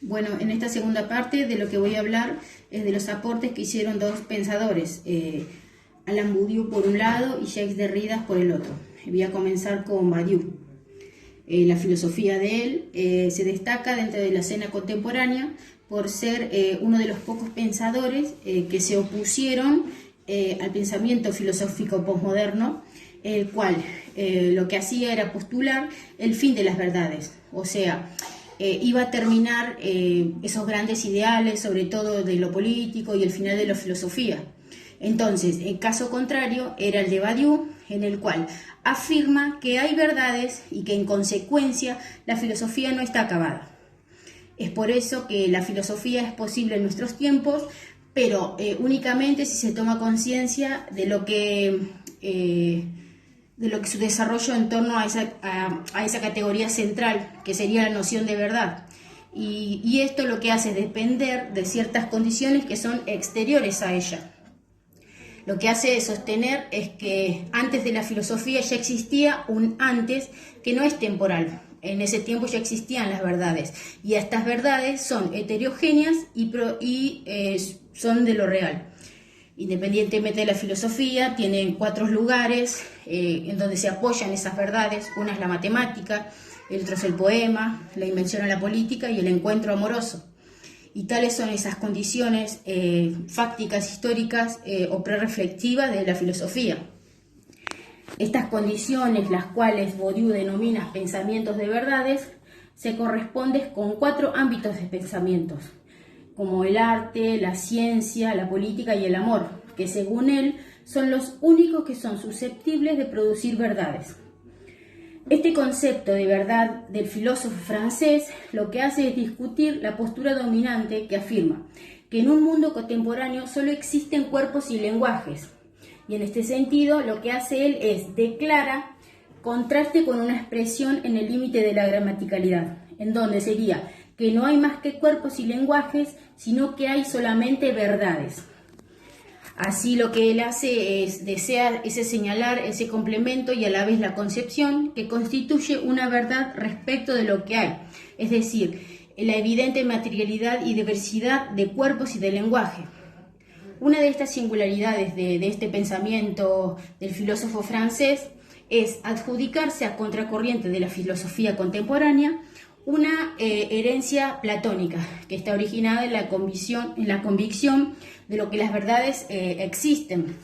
Bueno, en esta segunda parte de lo que voy a hablar es de los aportes que hicieron dos pensadores, Alain Badiou por un lado y Jacques Derrida por el otro. Voy a comenzar con Badiou. La filosofía de él se destaca dentro de la escena contemporánea por ser uno de los pocos pensadores que se opusieron al pensamiento filosófico posmoderno, el cual lo que hacía era postular el fin de las verdades, o sea, iba a terminar esos grandes ideales, sobre todo de lo político y el final de la filosofía. Entonces, el caso contrario era el de Badiou, en el cual afirma que hay verdades y que en consecuencia la filosofía no está acabada. Es por eso que la filosofía es posible en nuestros tiempos, pero únicamente si se toma conciencia de lo que su desarrollo en torno a esa categoría central, que sería la noción de verdad. Y esto lo que hace es depender de ciertas condiciones que son exteriores a ella. Lo que hace sostener es que antes de la filosofía ya existía un antes que no es temporal. En ese tiempo ya existían las verdades, y estas verdades son heterogéneas y son de lo real. Independientemente de la filosofía, tienen 4 lugares en donde se apoyan esas verdades. Una es la matemática, el otro es el poema, la invención a la política y el encuentro amoroso. Y tales son esas condiciones fácticas, históricas o prereflexivas de la filosofía. Estas condiciones, las cuales Badiou denomina pensamientos de verdades, se corresponden con 4 ámbitos de pensamientos, como el arte, la ciencia, la política y el amor, que según él son los únicos que son susceptibles de producir verdades. Este concepto de verdad del filósofo francés lo que hace es discutir la postura dominante que afirma que en un mundo contemporáneo solo existen cuerpos y lenguajes. Y en este sentido lo que hace él es declara contraste con una expresión en el límite de la gramaticalidad, en donde sería que no hay más que cuerpos y lenguajes, sino que hay solamente verdades. Así lo que él hace es desear ese señalar, ese complemento y a la vez la concepción que constituye una verdad respecto de lo que hay, es decir, la evidente materialidad y diversidad de cuerpos y de lenguaje. Una de estas singularidades de este pensamiento del filósofo francés es adjudicarse a contracorriente de la filosofía contemporánea una herencia platónica que está originada en la convicción de lo que las verdades existen.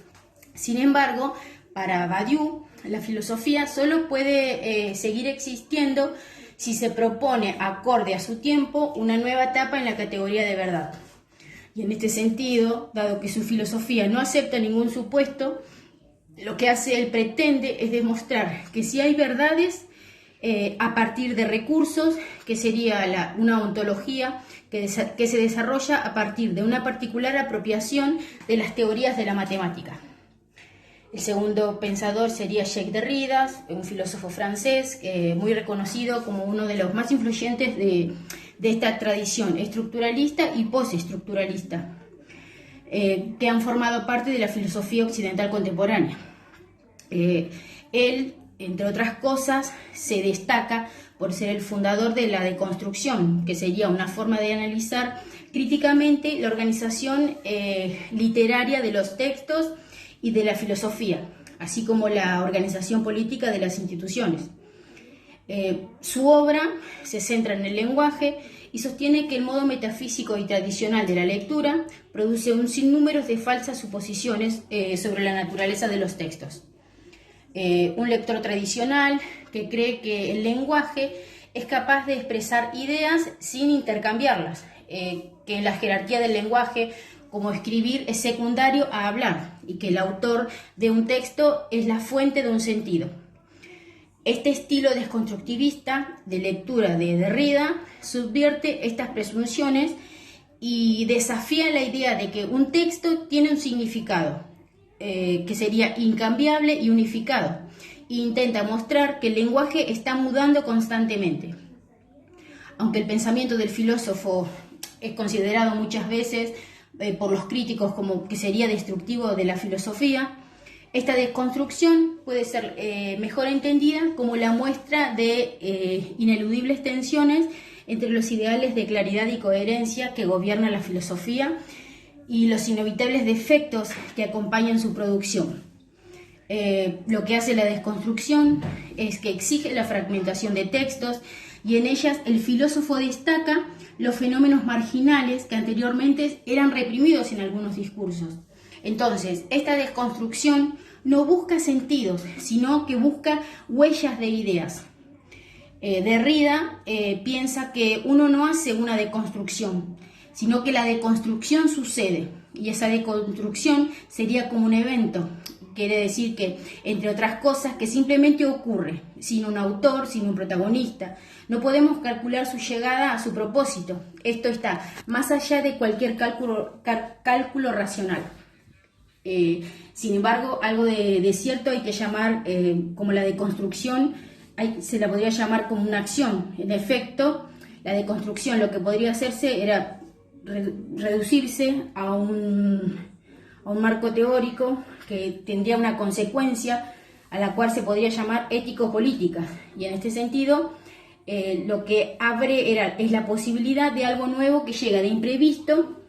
Sin embargo, para Badiou, la filosofía solo puede seguir existiendo si se propone, acorde a su tiempo, una nueva etapa en la categoría de verdad. Y en este sentido, dado que su filosofía no acepta ningún supuesto, lo que él pretende es demostrar que si hay verdades, a partir de recursos, que sería una ontología que se desarrolla a partir de una particular apropiación de las teorías de la matemática. El segundo pensador sería Jacques Derrida, un filósofo francés muy reconocido como uno de los más influyentes de esta tradición estructuralista y postestructuralista, que han formado parte de la filosofía occidental contemporánea. Él, entre otras cosas, se destaca por ser el fundador de la deconstrucción, que sería una forma de analizar críticamente la organización literaria de los textos y de la filosofía, así como la organización política de las instituciones. Su obra se centra en el lenguaje y sostiene que el modo metafísico y tradicional de la lectura produce un sinnúmero de falsas suposiciones sobre la naturaleza de los textos. Un lector tradicional que cree que el lenguaje es capaz de expresar ideas sin intercambiarlas, que en la jerarquía del lenguaje, como escribir, es secundario a hablar y que el autor de un texto es la fuente de un sentido. Este estilo desconstructivista de lectura de Derrida subvierte estas presunciones y desafía la idea de que un texto tiene un significado, que sería incambiable y unificado, e intenta mostrar que el lenguaje está mudando constantemente. Aunque el pensamiento del filósofo es considerado muchas veces por los críticos como que sería destructivo de la filosofía, esta desconstrucción puede ser mejor entendida como la muestra de ineludibles tensiones entre los ideales de claridad y coherencia que gobiernan la filosofía y los inevitables defectos que acompañan su producción. Lo que hace la desconstrucción es que exige la fragmentación de textos y en ellas el filósofo destaca los fenómenos marginales que anteriormente eran reprimidos en algunos discursos. Entonces, esta desconstrucción no busca sentidos, sino que busca huellas de ideas. Derrida piensa que uno no hace una deconstrucción, sino que la deconstrucción sucede, y esa deconstrucción sería como un evento. Quiere decir que, entre otras cosas, que simplemente ocurre, sin un autor, sin un protagonista. No podemos calcular su llegada a su propósito. Esto está más allá de cualquier cálculo racional. Sin embargo, algo de cierto hay que llamar como la deconstrucción, se la podría llamar como una acción. En efecto, la deconstrucción lo que podría hacerse era reducirse a un marco teórico que tendría una consecuencia a la cual se podría llamar ético-política. Y en este sentido, lo que abre es la posibilidad de algo nuevo que llega de imprevisto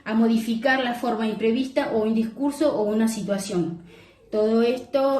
a modificar la forma imprevista o un discurso o una situación. Todo esto